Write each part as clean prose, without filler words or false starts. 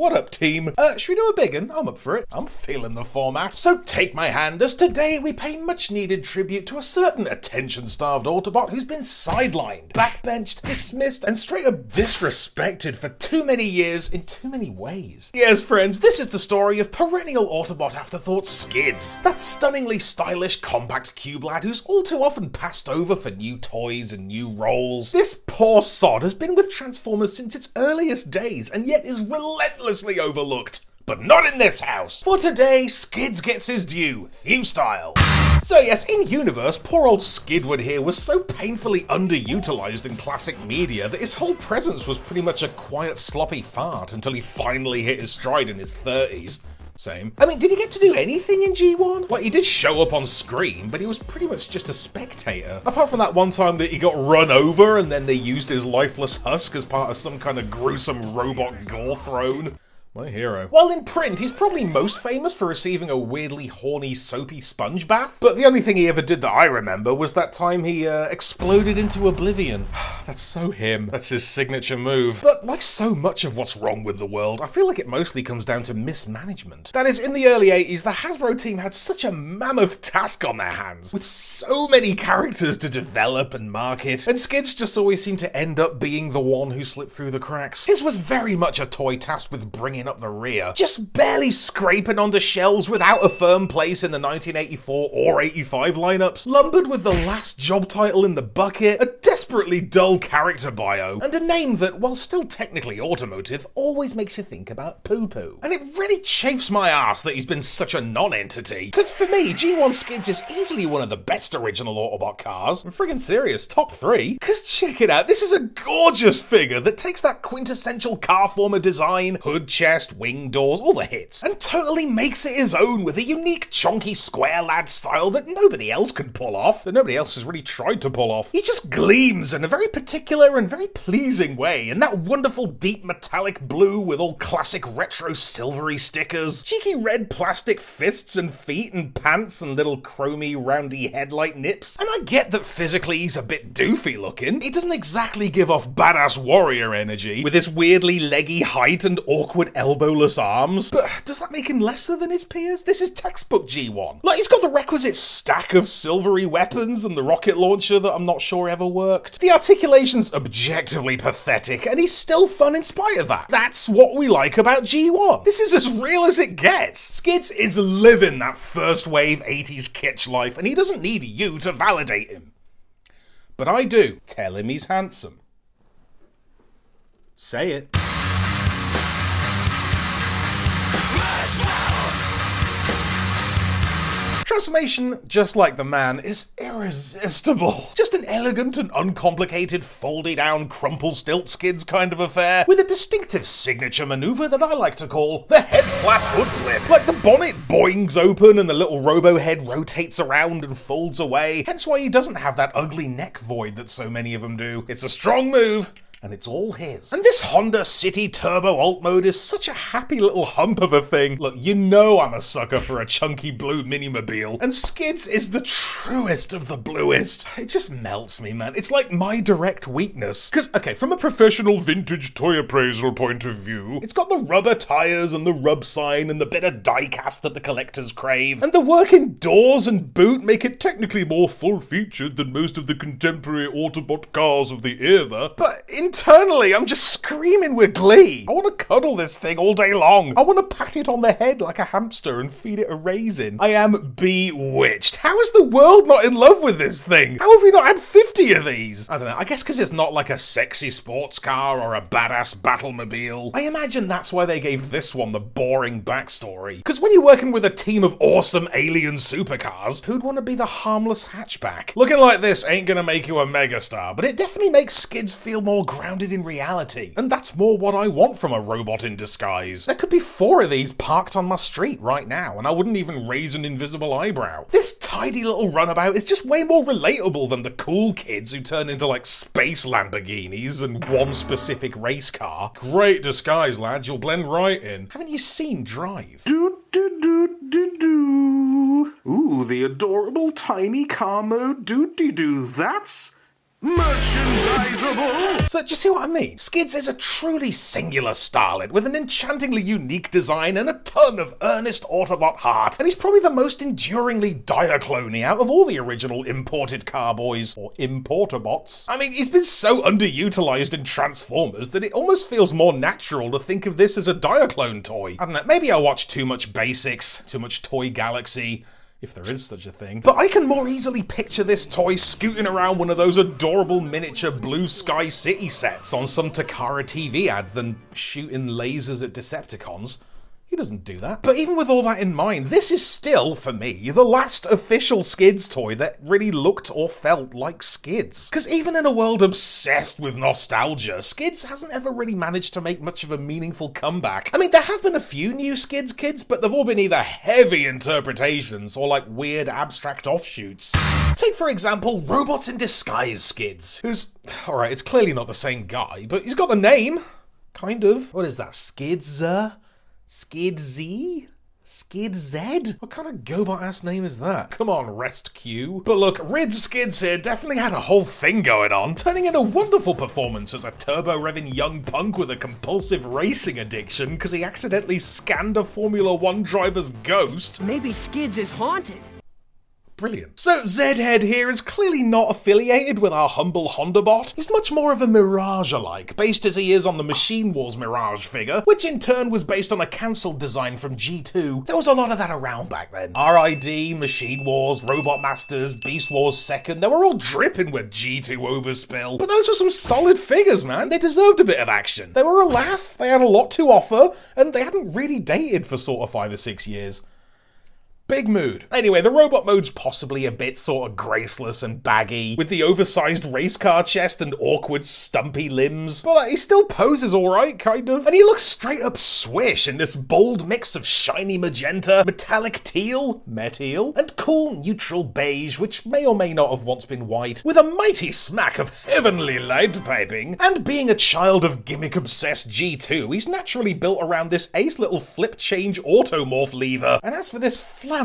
What up, team? Should we do a big one? I'm up for it. I'm feeling the format. So take my hand, as today we pay much needed tribute to a certain attention-starved Autobot who's been sidelined, backbenched, dismissed, and straight up disrespected for too many years in too many ways. Yes, friends, this is the story of perennial Autobot afterthought Skids. That stunningly stylish, compact cube lad who's all too often passed over for new toys and new roles. This poor sod has been with Transformers since its earliest days, and yet is relentlessly overlooked. But not in this house! For today, Skids gets his due, Thew style. So yes, in universe, poor old Skidward here was so painfully underutilized in classic media that his whole presence was pretty much a quiet sloppy fart until he finally hit his stride in his 30s. Same. I mean, did he get to do anything in G1? Like, he did show up on screen, but he was pretty much just a spectator. Apart from that one time that he got run over and then they used his lifeless husk as part of some kind of gruesome robot gore throne. My hero. While in print, he's probably most famous for receiving a weirdly horny, soapy sponge bath. But the only thing he ever did that I remember was that time he exploded into oblivion. That's so him. That's his signature move. But like so much of what's wrong with the world, I feel like it mostly comes down to mismanagement. That is, in the early 80s, the Hasbro team had such a mammoth task on their hands, with so many characters to develop and market, and Skids just always seemed to end up being the one who slipped through the cracks. His was very much a toy tasked with bringing up the rear, just barely scraping onto shelves without a firm place in the 1984 or 85 lineups, lumbered with the last job title in the bucket, a desperately dull character bio, and a name that, while still technically automotive, always makes you think about poo-poo. And it really chafes my ass that he's been such a non-entity, because for me, G1 Skids is easily one of the best original Autobot cars. I'm friggin' serious, top 3. Because check it out, this is a gorgeous figure that takes that quintessential car former design, hood, chest, wing doors, all the hits, and totally makes it his own with a unique chonky square lad style that nobody else can pull off, that nobody else has really tried to pull off. He just gleams in a very particular and very pleasing way, in that wonderful deep metallic blue with all classic retro silvery stickers, cheeky red plastic fists and feet and pants and little chromy roundy headlight nips. And I get that physically he's a bit doofy looking. He doesn't exactly give off badass warrior energy, with his weirdly leggy height and awkward elbow arms, but does that make him lesser than his peers? This is textbook G1. Like, he's got the requisite stack of silvery weapons and the rocket launcher that I'm not sure ever worked. The articulation's objectively pathetic, and he's still fun in spite of that. That's what we like about G1. This is as real as it gets. Skids is living that first wave 80s kitsch life, and he doesn't need you to validate him. But I do. Tell him he's handsome. Say it. Transformation, just like the man, is irresistible. Just an elegant and uncomplicated foldy-down crumple-stilt Skids kind of affair, with a distinctive signature maneuver that I like to call the head flap hood flip. Like, the bonnet boings open and the little robo head rotates around and folds away, hence why he doesn't have that ugly neck void that so many of them do. It's a strong move, and it's all his. And this Honda City Turbo Alt Mode is such a happy little hump of a thing. Look, you know I'm a sucker for a chunky blue mini-mobile, and Skids is the truest of the bluest. It just melts me, man. It's like my direct weakness. Because, okay, from a professional vintage toy appraisal point of view, it's got the rubber tires and the rub sign and the bit of die-cast that the collectors crave, and the work in doors and boot make it technically more full-featured than most of the contemporary Autobot cars of the era, but internally, I'm just screaming with glee. I want to cuddle this thing all day long. I want to pat it on the head like a hamster and feed it a raisin. I am bewitched. How is the world not in love with this thing? How have we not had 50 of these? I don't know. I guess because it's not like a sexy sports car or a badass battlemobile. I imagine that's why they gave this one the boring backstory. Because when you're working with a team of awesome alien supercars, who'd want to be the harmless hatchback? Looking like this ain't gonna make you a megastar, but it definitely makes Skids feel more grounded in reality. And that's more what I want from a robot in disguise. There could be 4 of these parked on my street right now, and I wouldn't even raise an invisible eyebrow. This tidy little runabout is just way more relatable than the cool kids who turn into like space Lamborghinis and one specific race car. Great disguise, lads. You'll blend right in. Haven't you seen Drive? Ooh, the adorable tiny car mode doo-dee-doo. That's Merchandisable! So, do you see what I mean? Skids is a truly singular starlet with an enchantingly unique design and a ton of earnest Autobot heart. And he's probably the most enduringly Diaclone out of all the original imported carboys, or Importabots. I mean, he's been so underutilized in Transformers that it almost feels more natural to think of this as a Diaclone toy. I don't know, maybe I watch too much Basics, too much Toy Galaxy, if there is such a thing. But I can more easily picture this toy scooting around one of those adorable miniature Blue Sky City sets on some Takara TV ad than shooting lasers at Decepticons. He doesn't do that. But even with all that in mind, this is still, for me, the last official Skids toy that really looked or felt like Skids. Because even in a world obsessed with nostalgia, Skids hasn't ever really managed to make much of a meaningful comeback. I mean, there have been a few new Skids kids, but they've all been either heavy interpretations or like weird abstract offshoots. Take, for example, Robots in Disguise Skids, who's, alright, it's clearly not the same guy, but he's got the name. Kind of. What is that, Skids? Skid Z? Skid Z? What kind of Gobot-ass name is that? Come on, Rest Q. But look, Rid Skids here definitely had a whole thing going on, turning in a wonderful performance as a turbo-revving young punk with a compulsive racing addiction because he accidentally scanned a Formula 1 driver's ghost. Maybe Skids is haunted. Brilliant. So Zedhead here is clearly not affiliated with our humble Hondabot. He's much more of a Mirage-alike, based as he is on the Machine Wars Mirage figure, which in turn was based on a cancelled design from G2. There was a lot of that around back then. RID, Machine Wars, Robot Masters, Beast Wars 2nd, they were all dripping with G2 overspill. But those were some solid figures, man. They deserved a bit of action. They were a laugh, they had a lot to offer, and they hadn't really dated for sort of 5 or 6 years. Big mood. Anyway, the robot mode's possibly a bit sort of graceless and baggy, with the oversized race car chest and awkward stumpy limbs, but he still poses alright, kind of. And he looks straight up swish in this bold mix of shiny magenta, metallic teal, meteal, and cool neutral beige, which may or may not have once been white, with a mighty smack of heavenly light piping. And being a child of gimmick-obsessed G2, he's naturally built around this ace little flip-change automorph lever. And as for this flamboyant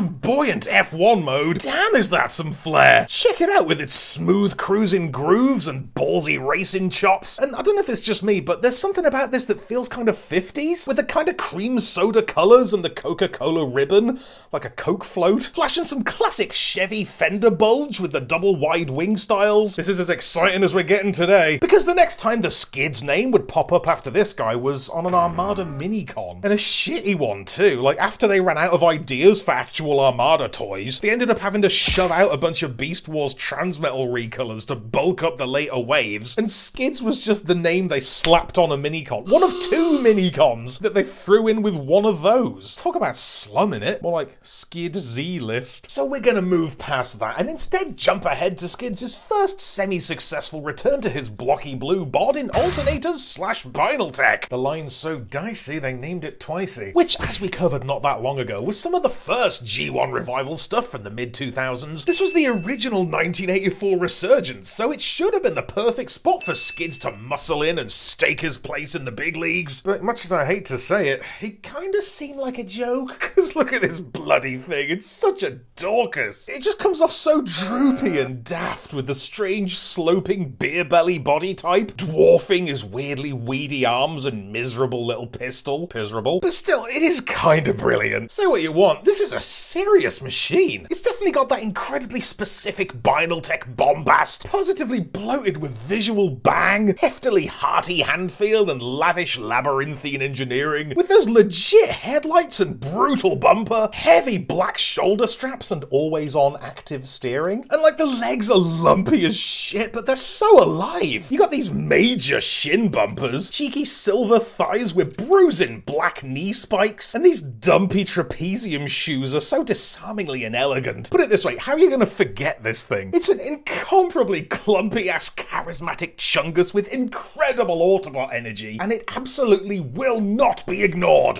F1 mode, damn is that some flair. Check it out with its smooth cruising grooves and ballsy racing chops. And I don't know if it's just me, but there's something about this that feels kind of 50s, with the kind of cream soda colours and the Coca-Cola ribbon, like a Coke float, flashing some classic Chevy fender bulge with the double wide wing styles. This is as exciting as we're getting today, because the next time the Skids name would pop up after this guy was on an Armada Minicon, and a shitty one too. Like, after they ran out of ideas for actual Armada toys, they ended up having to shove out a bunch of Beast Wars Transmetal recolors to bulk up the later waves, and Skids was just the name they slapped on a Minicon. One of 2 Minicons that they threw in with one of those. Talk about slumming it. More like Skid Z list. So we're gonna move past that and instead jump ahead to Skids' first semi-successful return to his blocky blue bod in Alternators / Binaltech. The line's so dicey they named it twicey. Which, as we covered not that long ago, was some of the first G1 revival stuff from the mid-2000s. This was the original 1984 resurgence, so it should have been the perfect spot for Skids to muscle in and stake his place in the big leagues. But much as I hate to say it, he kinda seemed like a joke. Cause look at this bloody thing, it's such a Dorcas. It just comes off so droopy and daft with the strange sloping beer belly body type, dwarfing his weirdly weedy arms and miserable little pistol. Piserable. But still, it is kinda brilliant. Say what you want, this is a serious machine. It's definitely got that incredibly specific Binaltech bombast, positively bloated with visual bang, heftily hearty hand feel and lavish labyrinthine engineering, with those legit headlights and brutal bumper, heavy black shoulder straps and always on active steering. And like the legs are lumpy as shit, but they're so alive. You got these major shin bumpers, cheeky silver thighs with bruising black knee spikes, and these dumpy trapezium shoes are so disarmingly inelegant. Put it this way, how are you going to forget this thing? It's an incomparably clumpy-ass charismatic chungus with incredible Autobot energy, and it absolutely will not be ignored.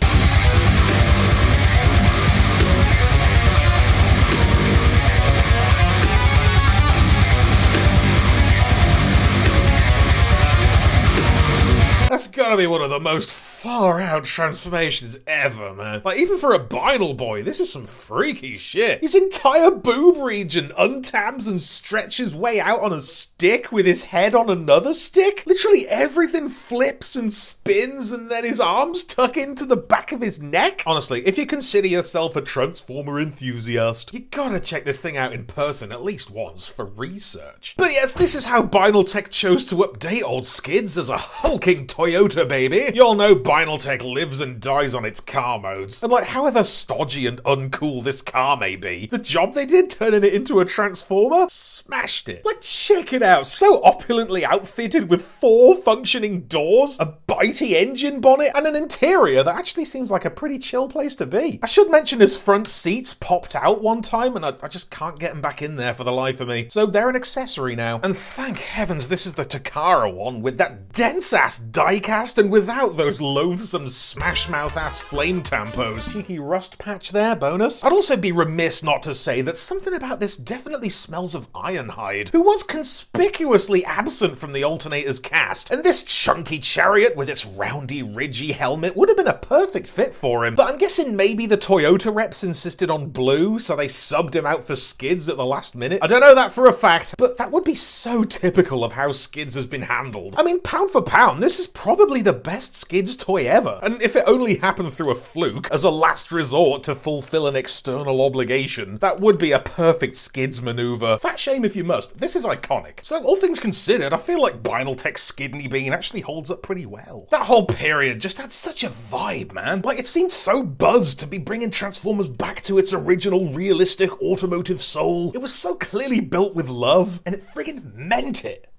That's gotta be one of the most far out transformations ever, man. Like, even for a Binal boy, this is some freaky shit. His entire boob region untabs and stretches way out on a stick with his head on another stick. Literally everything flips and spins, and then his arms tuck into the back of his neck. Honestly, if you consider yourself a Transformer enthusiast, you gotta check this thing out in person at least once for research. But yes, this is how Binaltech chose to update old Skids as a hulking Toyota baby. You all know Binaltech lives and dies on its car modes, and like, however stodgy and uncool this car may be, the job they did turning it into a Transformer, smashed it. Like, check it out, so opulently outfitted with 4 functioning doors, a bitey engine bonnet, and an interior that actually seems like a pretty chill place to be. I should mention his front seats popped out one time, and I just can't get them back in there for the life of me. So they're an accessory now. And thank heavens this is the Takara one with that dense-ass diecast and without those loathsome smash-mouth-ass flame tampos. Cheeky rust patch there, bonus. I'd also be remiss not to say that something about this definitely smells of Ironhide, who was conspicuously absent from the Alternator's cast, and this chunky chariot with its roundy, ridgy helmet would have been a perfect fit for him. But I'm guessing maybe the Toyota reps insisted on blue, so they subbed him out for Skids at the last minute. I don't know that for a fact, but that would be so typical of how Skids has been handled. I mean, pound for pound, this is probably the best Skids toy ever. And if it only happened through a fluke, as a last resort to fulfill an external obligation, that would be a perfect Skids maneuver. Fat shame if you must. This is iconic. So all things considered, I feel like Binaltech Skidney Bean actually holds up pretty well. That whole period just had such a vibe, man. Like, it seemed so buzzed to be bringing Transformers back to its original realistic automotive soul. It was so clearly built with love, and it friggin' meant it.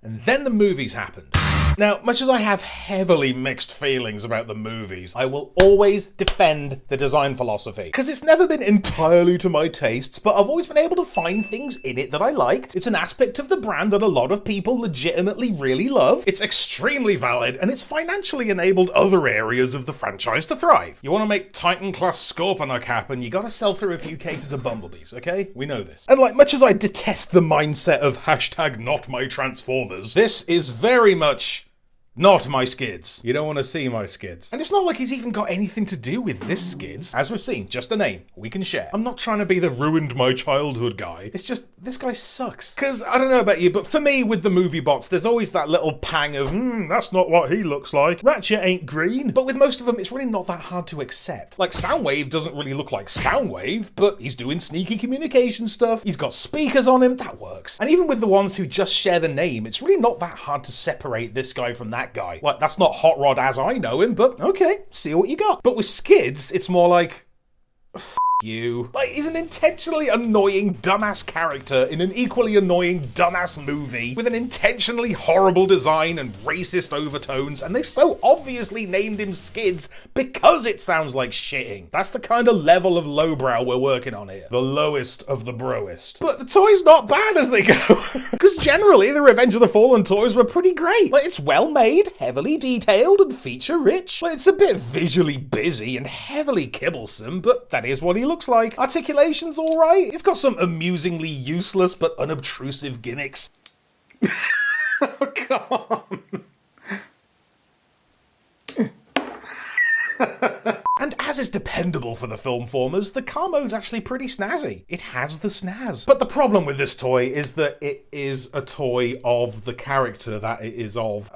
And then the movies happened. Now, much as I have heavily mixed feelings about the movies, I will always defend the design philosophy, because it's never been entirely to my tastes, but I've always been able to find things in it that I liked. It's an aspect of the brand that a lot of people legitimately really love. It's extremely valid, and it's financially enabled other areas of the franchise to thrive. You want to make Titan-class Scorponok happen, you gotta sell through a few cases of Bumblebees, okay? We know this. And like, much as I detest the mindset of hashtag not my Transformers, this is very much not my Skids. You don't want to see my Skids. And it's not like he's even got anything to do with this Skids. As we've seen, just a name we can share. I'm not trying to be the ruined my childhood guy. It's just, this guy sucks. Because, I don't know about you, but for me, with the movie bots, there's always that little pang of, that's not what he looks like. Ratchet ain't green. But with most of them, it's really not that hard to accept. Like, Soundwave doesn't really look like Soundwave, but he's doing sneaky communication stuff. He's got speakers on him. That works. And even with the ones who just share the name, it's really not that hard to separate this guy from that guy. Like, that's not Hot Rod as I know him, but okay, see what you got. But with Skids, it's more like, you. Like, he's an intentionally annoying dumbass character in an equally annoying dumbass movie with an intentionally horrible design and racist overtones, and they so obviously named him Skids because it sounds like shitting. That's the kind of level of lowbrow we're working on here. The lowest of the broest. But the toy's not bad as they go. Because generally, the Revenge of the Fallen toys were pretty great. Like, it's well made, heavily detailed, and feature rich. Like, it's a bit visually busy and heavily kibblesome, but that is what he looks like. Articulation's alright. It's got some amusingly useless but unobtrusive gimmicks. Oh, come on. And as is dependable for the film formers, the car mode's actually pretty snazzy. It has the snaz. But the problem with this toy is that it is a toy of the character that it is of.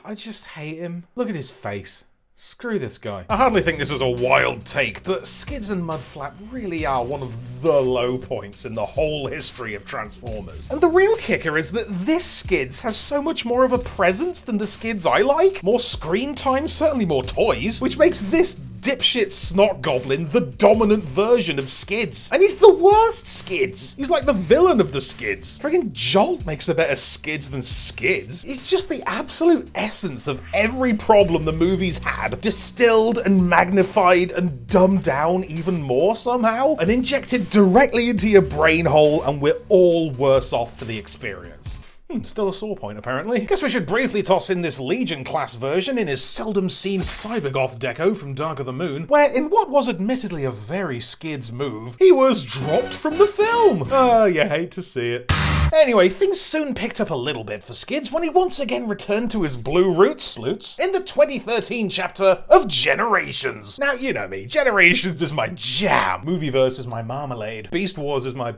I just hate him. Look at his face. Screw this guy. I hardly think this is a wild take, but Skids and Mudflap really are one of the low points in the whole history of Transformers. And the real kicker is that this Skids has so much more of a presence than the Skids I like. More screen time, certainly more toys, which makes this dipshit snot goblin the dominant version of Skids. And he's the worst Skids. He's like the villain of the Skids. Friggin' Jolt makes a better Skids than Skids. He's just the absolute essence of every problem the movies had, distilled and magnified and dumbed down even more somehow, and injected directly into your brain hole, and we're all worse off for the experience. Still a sore point, apparently. Guess we should briefly toss in this Legion-class version in his seldom-seen cybergoth deco from Dark of the Moon, where, in what was admittedly a very Skids move, he was dropped from the film. You hate to see it. Anyway, things soon picked up a little bit for Skids when he once again returned to his blue roots in the 2013 chapter of Generations. Now, you know me, Generations is my jam. Movieverse is my marmalade. Beast Wars is my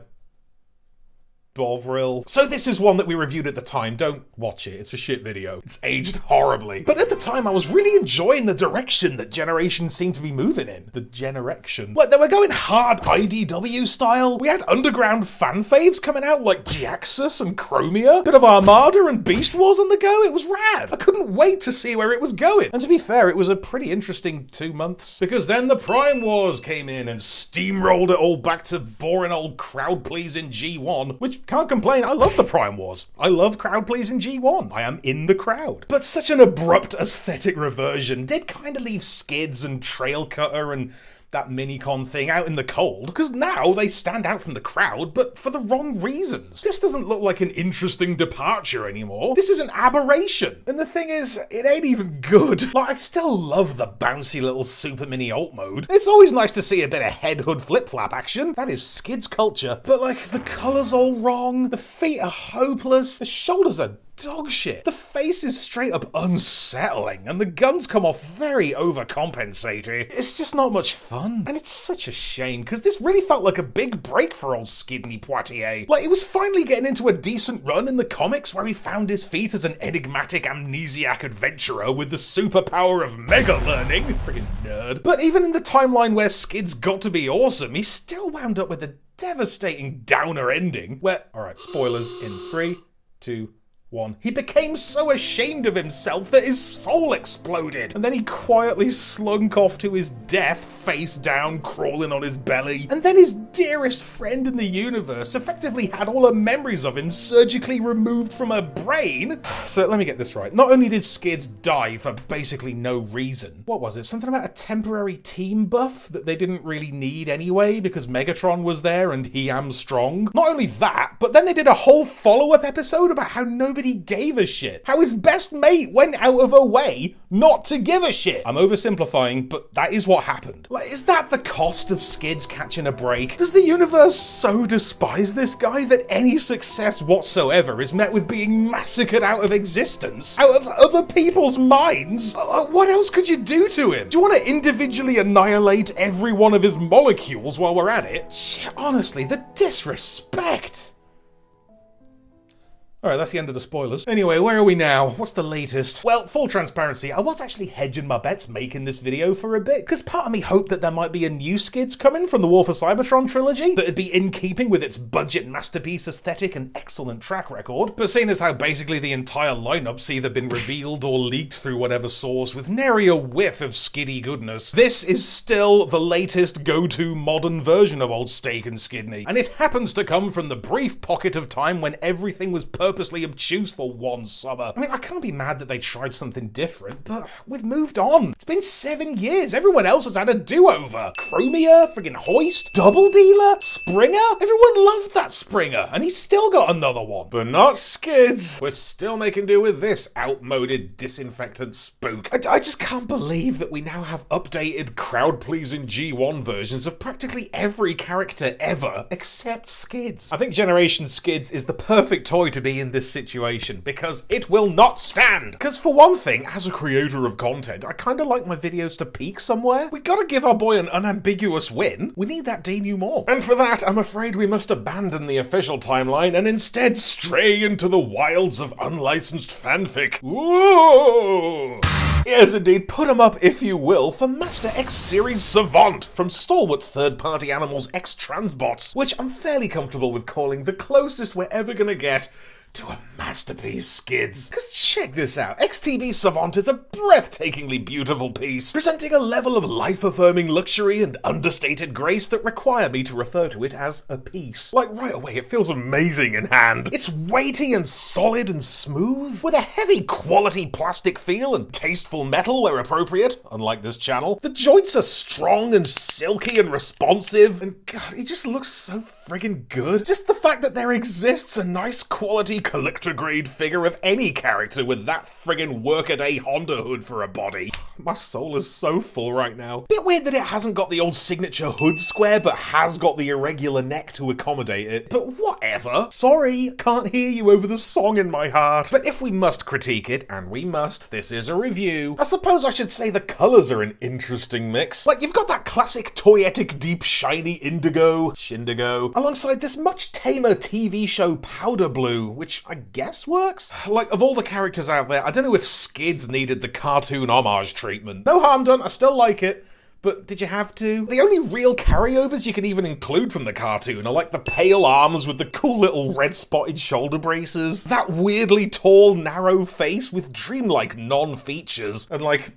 Bovril. So this is one that we reviewed at the time. Don't watch it. It's a shit video. It's aged horribly. But at the time, I was really enjoying the direction that Generation seemed to be moving in. The Generection. Like, they were going hard IDW style. We had underground fan faves coming out like Jaxus and Chromia. Bit of Armada and Beast Wars on the go. It was rad. I couldn't wait to see where it was going. And to be fair, it was a pretty interesting 2 months. Because then the Prime Wars came in and steamrolled it all back to boring old crowd-pleasing G1, which can't complain, I love the Prime Wars. I love crowd-pleasing G1. I am in the crowd. But such an abrupt aesthetic reversion did kind of leave Skids and Trail Cutter and that Minicon thing out in the cold, because now they stand out from the crowd, but for the wrong reasons. This doesn't look like an interesting departure anymore. This is an aberration. And the thing is, it ain't even good. Like, I still love the bouncy little super mini alt mode. It's always nice to see a bit of head hood flip flap action. That is Skids culture. But like, the colour's all wrong, the feet are hopeless, the shoulders are dog shit. The face is straight up unsettling, and the guns come off very overcompensated. It's just not much fun. And it's such a shame, because this really felt like a big break for old Skidney Poitier. Like, he was finally getting into a decent run in the comics where he found his feet as an enigmatic amnesiac adventurer with the superpower of mega learning. Friggin' nerd. But even in the timeline where Skids got to be awesome, he still wound up with a devastating downer ending where, alright, spoilers in 3, 2, 1. He became so ashamed of himself that his soul exploded, and then he quietly slunk off to his death, face down, crawling on his belly. And then his dearest friend in the universe effectively had all her memories of him surgically removed from her brain. So let me get this right. Not only did Skids die for basically no reason, what was it? Something about a temporary team buff that they didn't really need anyway because Megatron was there and he am strong. Not only that, but then they did a whole follow-up episode about how nobody gave a shit. How his best mate went out of her way not to give a shit. I'm oversimplifying, but that is what happened. Like, is that the cost of Skids catching a break? Does the universe so despise this guy that any success whatsoever is met with being massacred out of existence? Out of other people's minds? What else could you do to him? Do you want to individually annihilate every one of his molecules while we're at it? Shit, honestly, the disrespect. Alright, that's the end of the spoilers. Anyway, where are we now? What's the latest? Well, full transparency, I was actually hedging my bets making this video for a bit, because part of me hoped that there might be a new Skids coming from the War for Cybertron trilogy that'd be in keeping with its budget masterpiece aesthetic and excellent track record. But seeing as how basically the entire lineup's either been revealed or leaked through whatever source with nary a whiff of skiddy goodness, this is still the latest go-to modern version of old Steak and Skidney. And it happens to come from the brief pocket of time when everything was purposely obtuse for one summer. I mean, I can't be mad that they tried something different, but we've moved on. It's been 7 years. Everyone else has had a do-over. Chromia, friggin' Hoist, Double Dealer, Springer. Everyone loved that Springer, and he's still got another one. But not Skids. We're still making do with this outmoded disinfectant spook. I just can't believe that we now have updated crowd-pleasing G1 versions of practically every character ever, except Skids. I think Generation Skids is the perfect toy to be in this situation, because it will not stand. Because for one thing, as a creator of content, I kind of like my videos to peak somewhere. We gotta give our boy an unambiguous win. We need that denouement. And for that, I'm afraid we must abandon the official timeline and instead stray into the wilds of unlicensed fanfic. Ooh! Yes, indeed, put 'em up, if you will, for Master X Series Savant from stalwart third-party animals X-Transbots, which I'm fairly comfortable with calling the closest we're ever gonna get to a masterpiece, Skids. Because check this out, XTB Savant is a breathtakingly beautiful piece, presenting a level of life-affirming luxury and understated grace that require me to refer to it as a piece. Like, right away, it feels amazing in hand. It's weighty and solid and smooth, with a heavy quality plastic feel and tasteful metal where appropriate, unlike this channel. The joints are strong and silky and responsive, and God, it just looks so friggin' good. Just the fact that there exists a nice quality collector grade figure of any character with that friggin' workaday Honda hood for a body. My soul is so full right now. Bit weird that it hasn't got the old signature hood square, but has got the irregular neck to accommodate it. But whatever. Sorry, can't hear you over the song in my heart. But if we must critique it, and we must, this is a review, I suppose I should say the colours are an interesting mix. Like, you've got that classic toyetic deep shiny indigo, shindigo, alongside this much tamer TV show powder blue, which I guess works? Like, of all the characters out there, I don't know if Skids needed the cartoon homage treatment. No harm done, I still like it. But did you have to? The only real carryovers you can even include from the cartoon are like the pale arms with the cool little red spotted shoulder braces, that weirdly tall, narrow face with dreamlike non-features, and like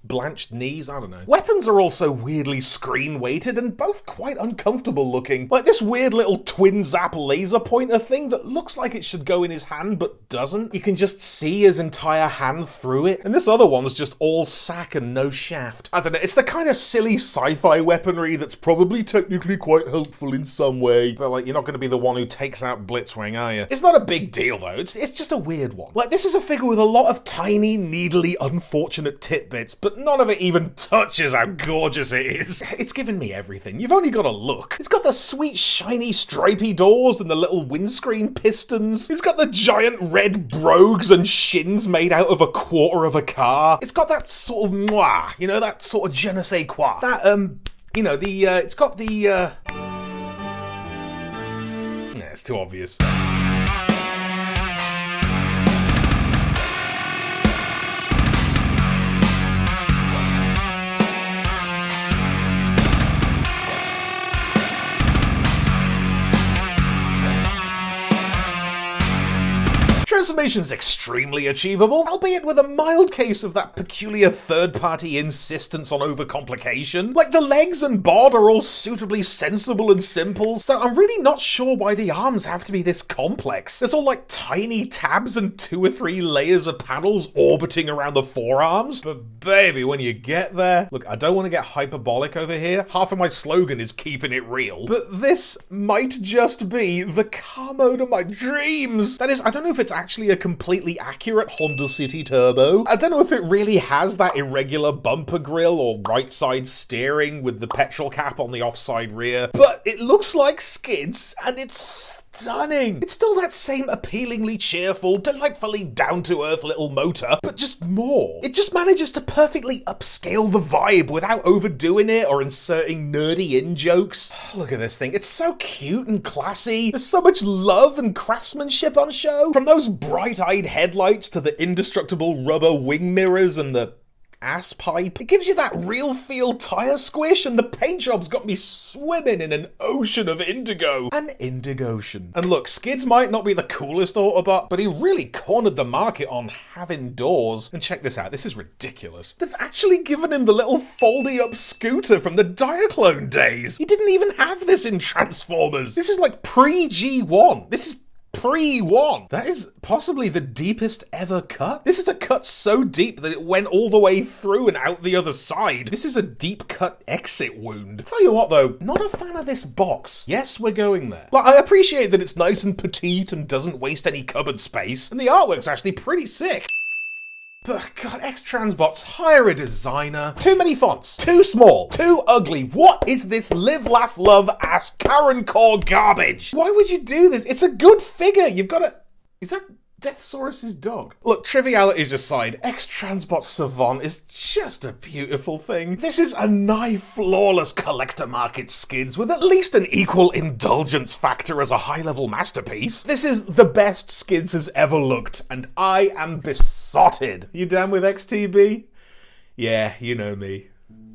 blanched knees, I don't know. Weapons are also weirdly screen-weighted and both quite uncomfortable looking. Like this weird little twin-zap laser pointer thing that looks like it should go in his hand but doesn't. You can just see his entire hand through it. And this other one's just all sack and no shaft. I don't know, it's the kind of silly sci-fi weaponry that's probably technically quite helpful in some way. But like, you're not going to be the one who takes out Blitzwing, are you? It's not a big deal though, it's just a weird one. Like, this is a figure with a lot of tiny, needly, unfortunate tidbits, but none of it even touches how gorgeous it is. It's given me everything. You've only got to look. It's got the sweet, shiny, stripy doors and the little windscreen pistons. It's got the giant red brogues and shins made out of a quarter of a car. It's got that sort of mwah, you know, that sort of je ne sais quoi. That, you know, it's got the, yeah, it's too obvious. Transformation's extremely achievable, albeit with a mild case of that peculiar third-party insistence on overcomplication. Like, the legs and bod are all suitably sensible and simple, so I'm really not sure why the arms have to be this complex. There's all like tiny tabs and 2 or 3 layers of panels orbiting around the forearms. But baby, when you get there... Look, I don't want to get hyperbolic over here. Half of my slogan is keeping it real. But this might just be the car mode of my dreams. That is, I don't know if it's actually a completely accurate Honda City Turbo. I don't know if it really has that irregular bumper grille or right side steering with the petrol cap on the offside rear, but it looks like Skids and it's stunning. It's still that same appealingly cheerful, delightfully down-to-earth little motor, but just more. It just manages to perfectly upscale the vibe without overdoing it or inserting nerdy in-jokes. Look at this thing. It's so cute and classy. There's so much love and craftsmanship on show. From those bright-eyed headlights to the indestructible rubber wing mirrors and the ass pipe. It gives you that real feel tire squish, and the paint job's got me swimming in an ocean of indigo. An indigotion. And look, Skids might not be the coolest Autobot, but he really cornered the market on having doors. And check this out, this is ridiculous. They've actually given him the little foldy up scooter from the Diaclone days. He didn't even have this in Transformers. This is like pre-G1. This is pre-1. That is possibly the deepest ever cut. This is a cut so deep that it went all the way through and out the other side. This is a deep cut exit wound. Tell you what though, not a fan of this box. Yes, we're going there. Like, I appreciate that it's nice and petite and doesn't waste any cupboard space, and the artwork's actually pretty sick. But god, X-Transbots, hire a designer. Too many fonts, too small, too ugly. What is this live, laugh, love ass Karen core garbage? Why would you do this? It's a good figure. You've got to... Is that Deathsaurus's dog? Look, trivialities aside, X-Transbots Savant is just a beautiful thing. This is a nigh-flawless collector market Skids with at least an equal indulgence factor as a high-level masterpiece. This is the best Skids has ever looked, and I am besotted. You down with XTB? Yeah, you know me.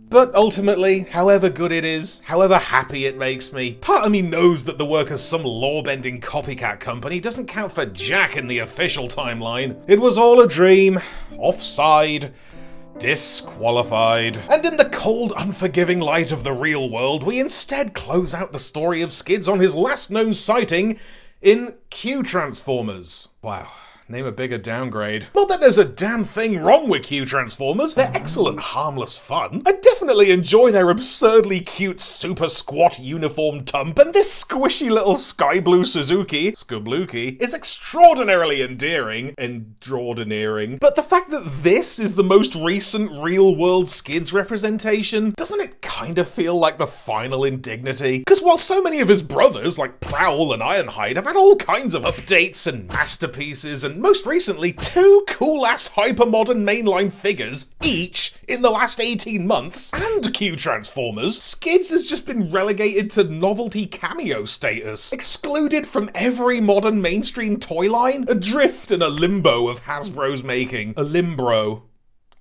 But ultimately, however good it is, however happy it makes me, part of me knows that the work of some law-bending copycat company doesn't count for jack in the official timeline. It was all a dream, offside, disqualified. And in the cold, unforgiving light of the real world, we instead close out the story of Skids on his last known sighting in Q Transformers. Wow. Name a bigger downgrade. Not that there's a damn thing wrong with Q-Transformers. They're excellent, harmless fun. I definitely enjoy their absurdly cute super squat uniform tump, and this squishy little sky blue Suzuki, Skabluki, is extraordinarily endearing. But the fact that this is the most recent real-world Skids representation, doesn't it kind of feel like the final indignity? Because while so many of his brothers, like Prowl and Ironhide, have had all kinds of updates and masterpieces, and most recently, 2 cool-ass hypermodern mainline figures, each, in the last 18 months, and Q-Transformers, Skids has just been relegated to novelty cameo status, excluded from every modern mainstream toy line, adrift in a limbo of Hasbro's making. A limbro.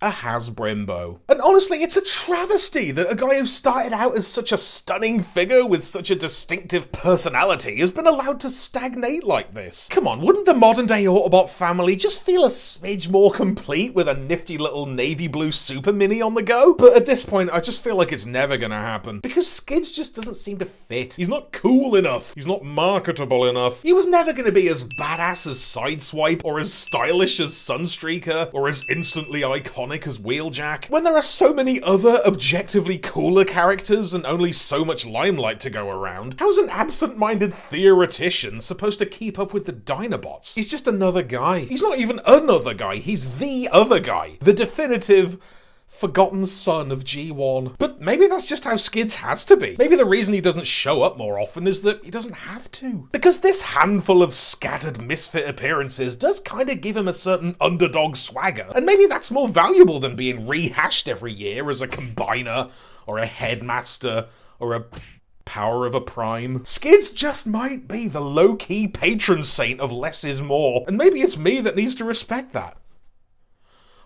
A Hasbrimbo. And honestly, it's a travesty that a guy who started out as such a stunning figure with such a distinctive personality has been allowed to stagnate like this. Come on, wouldn't the modern day Autobot family just feel a smidge more complete with a nifty little navy blue super mini on the go? But at this point, I just feel like it's never gonna happen. Because Skids just doesn't seem to fit. He's not cool enough. He's not marketable enough. He was never gonna be as badass as Sideswipe, or as stylish as Sunstreaker, or as instantly iconic as Wheeljack, when there are so many other objectively cooler characters and only so much limelight to go around. How's an absent-minded theoretician supposed to keep up with the Dinobots? He's just another guy. He's not even another guy, he's the other guy. The definitive forgotten son of G1. But maybe that's just how Skids has to be. Maybe the reason he doesn't show up more often is that he doesn't have to. Because this handful of scattered misfit appearances does kind of give him a certain underdog swagger, and maybe that's more valuable than being rehashed every year as a combiner, or a headmaster, or a power of a prime. Skids just might be the low-key patron saint of less is more, and maybe it's me that needs to respect that.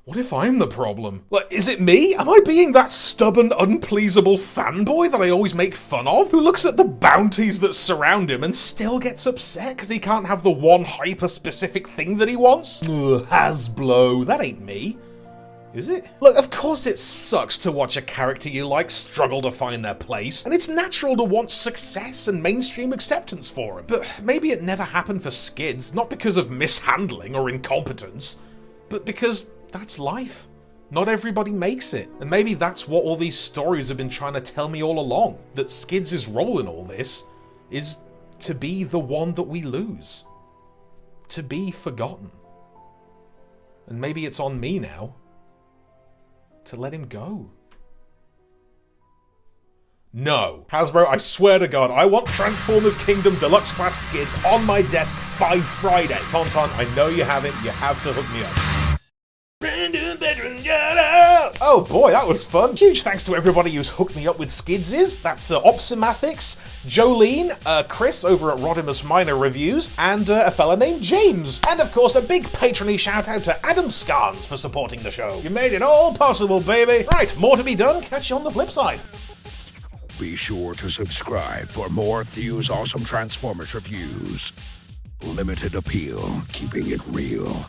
What if I'm the problem? Like, is it me? Am I being that stubborn, unpleasable fanboy that I always make fun of? Who looks at the bounties that surround him and still gets upset because he can't have the one hyper-specific thing that he wants? Ugh, Hasbro. That ain't me. Is it? Look, of course it sucks to watch a character you like struggle to find their place, and it's natural to want success and mainstream acceptance for him. But maybe it never happened for Skids, not because of mishandling or incompetence, but because that's life. Not everybody makes it. And maybe that's what all these stories have been trying to tell me all along. That Skids' role in all this is to be the one that we lose. To be forgotten. And maybe it's on me now to let him go. No. Hasbro, I swear to God, I want Transformers Kingdom Deluxe Class Skids on my desk by Friday. Tauntaun, I know you have it. You have to hook me up. Oh boy, that was fun. Huge thanks to everybody who's hooked me up with Skidses. That's Opsimathix, Jolene, Chris over at Rodimus Minor Reviews, and a fella named James. And of course, a big patrony shout out to Adam Scans for supporting the show. You made it all possible, baby. Right, more to be done. Catch you on the flip side. Be sure to subscribe for more Thew's awesome Transformers reviews. Limited appeal, keeping it real.